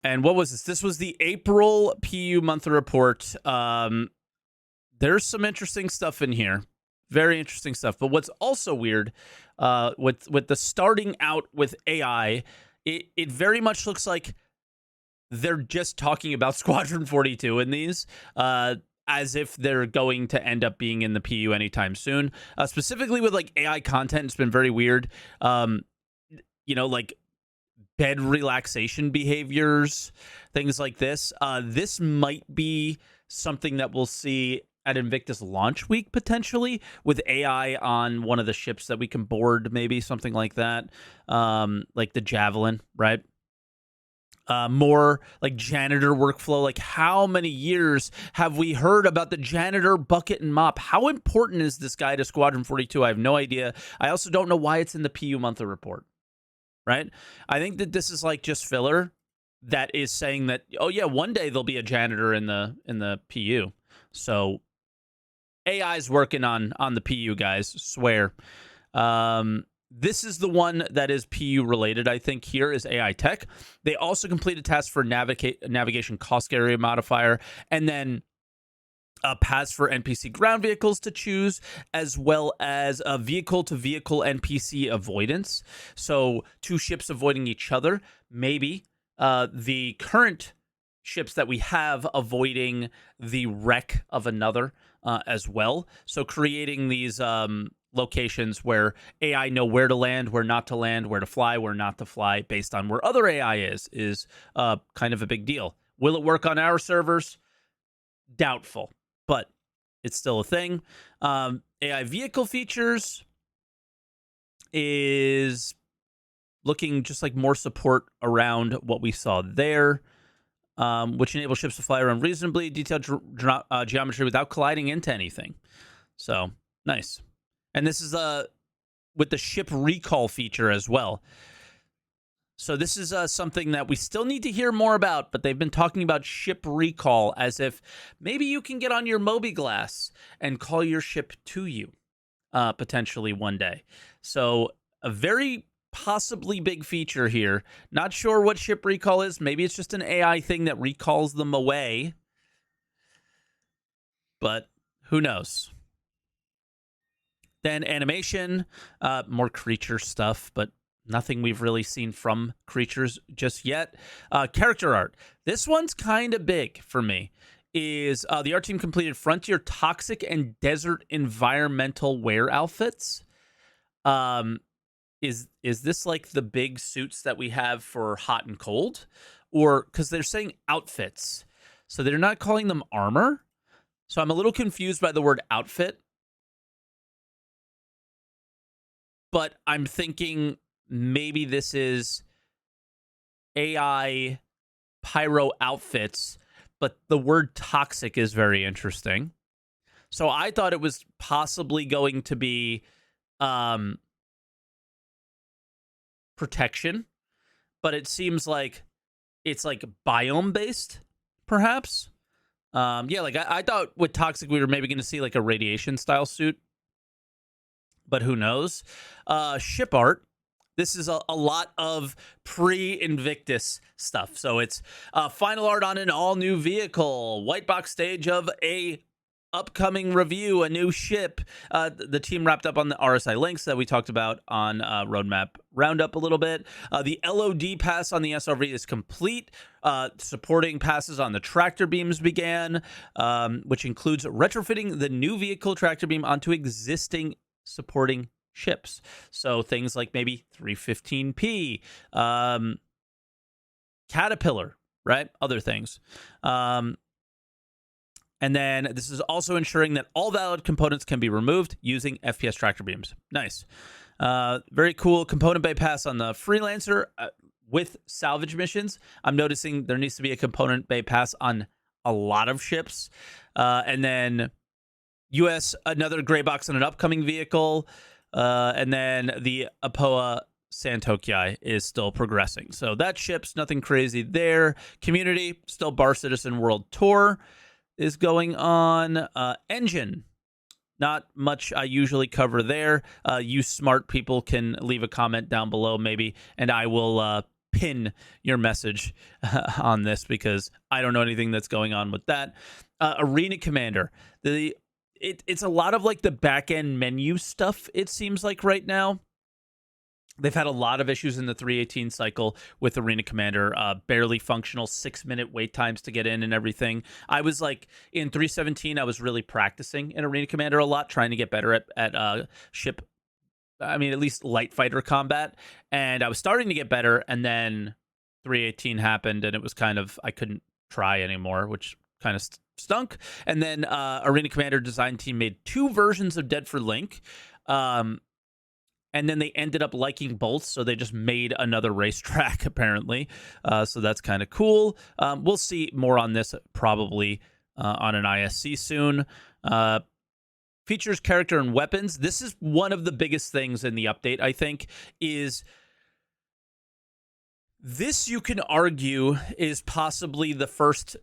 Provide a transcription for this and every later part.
And what was this? This was the April PU monthly report. There's some interesting stuff in here. Very interesting stuff. But what's also weird, with the starting out with AI, it very much looks like they're just talking about Squadron 42 in these, as if they're going to end up being in the PU anytime soon. Specifically with like AI content, it's been very weird. Like bed relaxation behaviors, things like this. This might be something that we'll see at Invictus launch week, potentially, with AI on one of the ships that we can board, maybe something like that, like the Javelin, right? More like janitor workflow. Like, how many years have we heard about the janitor bucket and mop? How important is this guy to Squadron 42? I have no idea. I also don't know why it's in the PU monthly report, right? I think that this is like just filler that is saying that, oh yeah, one day there'll be a janitor in the PU. So AI's working on the PU, guys, swear. This is the one that is PU related, I think. Here is AI Tech. They also completed tasks for navigation cost area modifier, and then paths for NPC ground vehicles to choose, as well as a vehicle-to-vehicle NPC avoidance. So 2 ships avoiding each other. Maybe the current ships that we have avoiding the wreck of another as well. So creating these locations where AI know where to land, where not to land, where to fly, where not to fly, based on where other AI is kind of a big deal. Will it work on our servers? Doubtful, but it's still a thing. AI vehicle features is looking just like more support around what we saw there, which enables ships to fly around reasonably detailed geometry without colliding into anything. So, nice. And this is with the ship recall feature as well. So this is something that we still need to hear more about, but they've been talking about ship recall as if maybe you can get on your mobiGlas and call your ship to you, potentially one day. So a very possibly big feature here. Not sure what ship recall is. Maybe it's just an AI thing that recalls them away. But who knows? Then animation, more creature stuff, but nothing we've really seen from creatures just yet. Character art. This one's kind of big for me. Is the art team completed Frontier Toxic and Desert Environmental Wear outfits? Is this like the big suits that we have for hot and cold? Or, because they're saying outfits, so they're not calling them armor. So I'm a little confused by the word outfit. But I'm thinking maybe this is AI pyro outfits, but the word toxic is very interesting. So I thought it was possibly going to be protection, but it seems like it's like biome based, perhaps. Yeah, like I thought with toxic we were maybe going to see like a radiation style suit, but who knows? Ship art. This is a lot of pre-Invictus stuff. So it's final art on an all-new vehicle, white box stage of a upcoming review, a new ship. The team wrapped up on the RSI links that we talked about on Roadmap Roundup a little bit. The LOD pass on the SRV is complete. Supporting passes on the tractor beams began, which includes retrofitting the new vehicle tractor beam onto existing supporting ships. So things like maybe 315P, Caterpillar, right? Other things. And then this is also ensuring that all valid components can be removed using FPS tractor beams. Nice. Very cool component bay pass on the Freelancer with salvage missions. I'm noticing there needs to be a component bay pass on a lot of ships. And then US, another gray box on an upcoming vehicle. And then the Apoa Santokai is still progressing. So that ship's nothing crazy there. Community, still Bar Citizen World Tour is going on. Engine, not much I usually cover there. You smart people can leave a comment down below maybe, and I will pin your message on this because I don't know anything that's going on with that. Arena Commander. It's a lot of like the back end menu stuff, it seems like right now. They've had a lot of issues in the 318 cycle with Arena Commander, barely functional, 6-minute wait times to get in and everything. I was like, in 317, I was really practicing in Arena Commander a lot, trying to get better at ship, I mean, at least light fighter combat. And I was starting to get better, and then 318 happened, and it was kind of, I couldn't try anymore, which kind of stunk. And then Arena Commander design team made 2 versions of Dead for Link. And then they ended up liking both, so they just made another racetrack, apparently. So that's kind of cool. We'll see more on this probably on an ISC soon. Features, character, and weapons. This is one of the biggest things in the update, I think, is this, you can argue, is possibly the first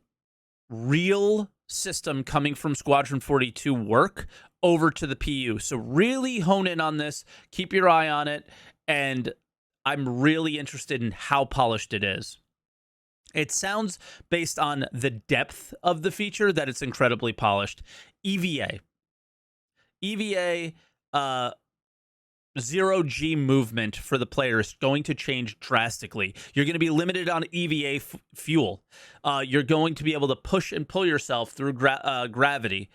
real system coming from Squadron 42 work over to the PU. So really hone in on this, keep your eye on it, and I'm really interested in how polished it is. It sounds, based on the depth of the feature, that it's incredibly polished. EVA, 0G movement for the player is going to change drastically. You're going to be limited on EVA fuel. You're going to be able to push and pull yourself through gravity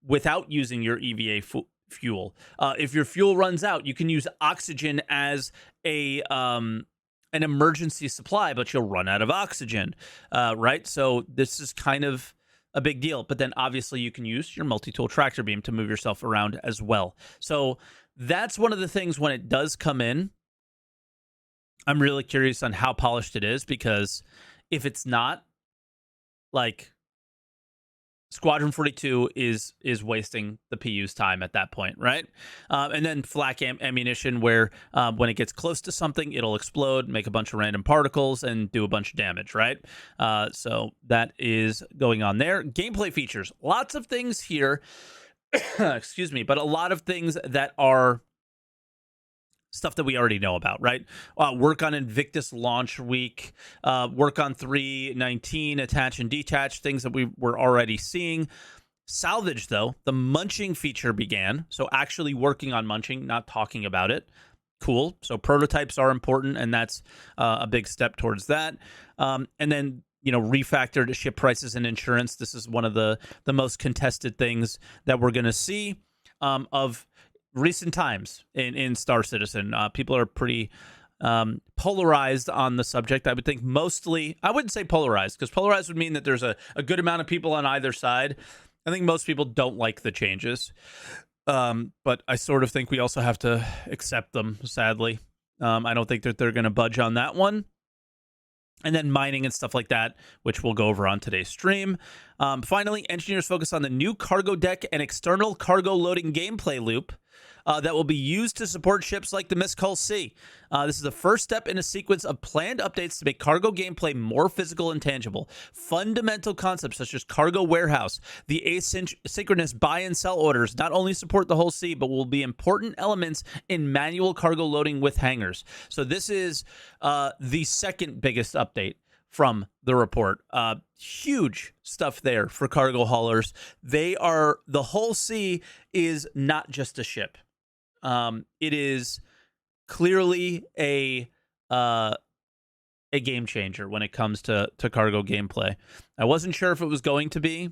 without using your EVA fuel. If your fuel runs out, you can use oxygen as an emergency supply, but you'll run out of oxygen, right? So this is kind of a big deal. But then obviously you can use your multi-tool tractor beam to move yourself around as well. So that's one of the things when it does come in, I'm really curious on how polished it is, because if it's not, like, Squadron 42 is wasting the PU's time at that point, right? And then flak ammunition, where when it gets close to something, it'll explode, make a bunch of random particles, and do a bunch of damage, right? So that is going on there. Gameplay features. Lots of things here. Excuse me, but a lot of things that are stuff that we already know about, right? Work on Invictus launch week, work on 319, attach and detach, things that we were already seeing. Salvage, though, the munching feature began. So actually working on munching, not talking about it. Cool. So prototypes are important, and that's a big step towards that. And then, refactored ship prices and insurance. This is one of the most contested things that we're going to see of recent times in Star Citizen. People are pretty polarized on the subject. I would think mostly, I wouldn't say polarized, because polarized would mean that there's a good amount of people on either side. I think most people don't like the changes. But I sort of think we also have to accept them, sadly. I don't think that they're going to budge on that one. And then mining and stuff like that, which we'll go over on today's stream. Finally, engineers focus on the new cargo deck and external cargo loading gameplay loop that will be used to support ships like the Mist Hull C. This is the first step in a sequence of planned updates to make cargo gameplay more physical and tangible. Fundamental concepts such as cargo warehouse, the asynchronous buy and sell orders not only support the Hull C, but will be important elements in manual cargo loading with hangars. So this is the second biggest update from the report. Huge stuff there for cargo haulers. The Hull C is not just a ship. It is clearly a game changer when it comes to cargo gameplay. I wasn't sure if it was going to be,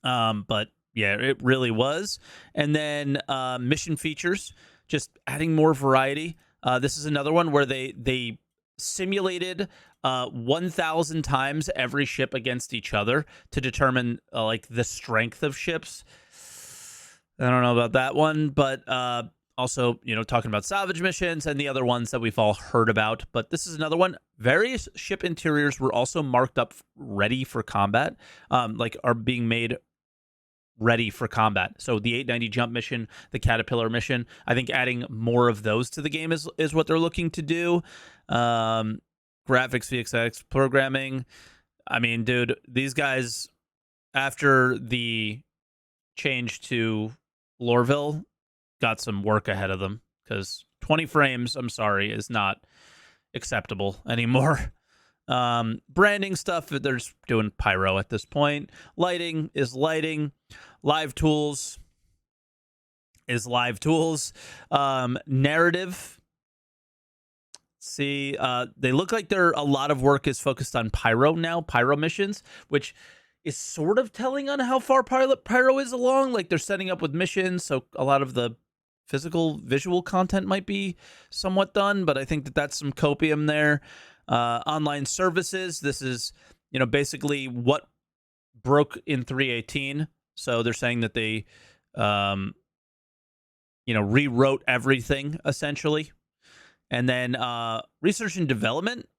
but yeah, it really was. And then mission features, just adding more variety. This is another one where they simulated 1,000 times every ship against each other to determine like the strength of ships. I don't know about that one, but also, talking about salvage missions and the other ones that we've all heard about. But this is another one. Various ship interiors were also marked up ready for combat, are being made ready for combat. So the 890 jump mission, the Caterpillar mission, I think adding more of those to the game is what they're looking to do. Graphics, VXX, programming. I mean, dude, these guys, after the change to Lorville, got some work ahead of them, because 20 frames, I'm sorry, is not acceptable anymore. Branding stuff, they're just doing pyro at this point. Lighting is lighting. Live tools is live tools. Narrative. See, they look like a lot of work is focused on pyro now, pyro missions, which is sort of telling on how far pyro is along. Like they're setting up with missions, so a lot of the physical visual content might be somewhat done, but I think that that's some copium there. Online services, this is, basically what broke in 3.18. So they're saying that they, rewrote everything essentially. And then research and development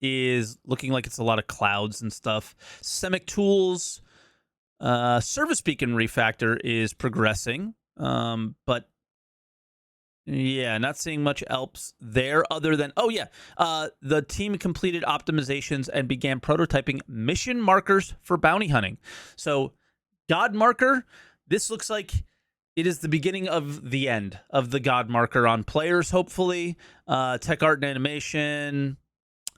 is looking like it's a lot of clouds and stuff. Systemic tools, service beacon refactor is progressing, but yeah, not seeing much else there other than, the team completed optimizations and began prototyping mission markers for bounty hunting. So God marker, this looks like it is the beginning of the end of the God marker on players, hopefully. Tech art and animation,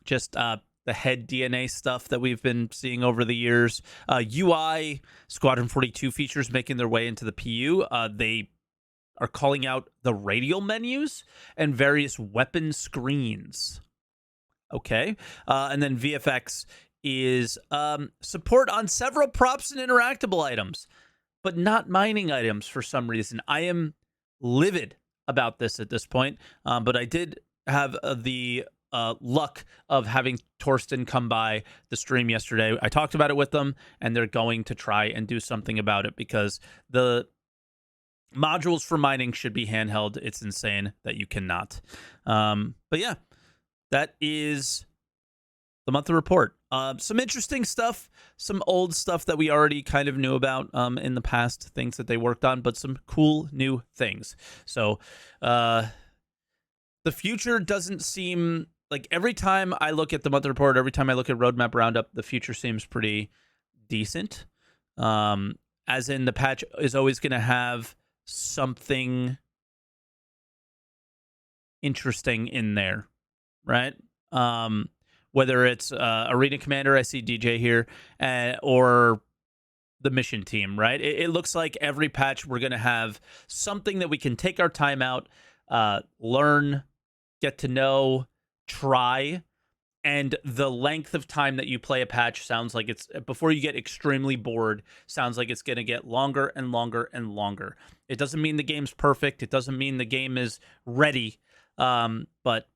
just the head DNA stuff that we've been seeing over the years. UI, SQ42 features making their way into the PU. They are calling out the radial menus and various weapon screens. Okay. And then VFX is support on several props and interactable items, but not mining items for some reason. I am livid about this at this point, but I did have the luck of having Torsten come by the stream yesterday. I talked about it with them, and they're going to try and do something about it because the modules for mining should be handheld. It's insane that you cannot. But yeah, that is the monthly report. Some interesting stuff, some old stuff that we already kind of knew about in the past, things that they worked on, but some cool new things. So the future doesn't seem like, every time I look at the monthly report, every time I look at Roadmap Roundup, the future seems pretty decent. As in, the patch is always going to have something interesting in there, right? Whether it's Arena Commander, I see DJ here, or the mission team, right? It looks like every patch we're going to have something that we can take our time out, learn, get to know, try, and the length of time that you play a patch sounds like it's, before you get extremely bored, sounds like it's going to get longer and longer and longer. It doesn't mean the game's perfect. It doesn't mean the game is ready, but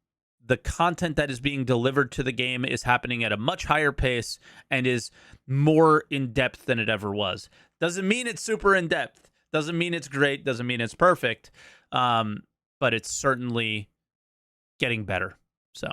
the content that is being delivered to the game is happening at a much higher pace and is more in-depth than it ever was. Doesn't mean it's super in-depth. Doesn't mean it's great. Doesn't mean it's perfect. But it's certainly getting better. So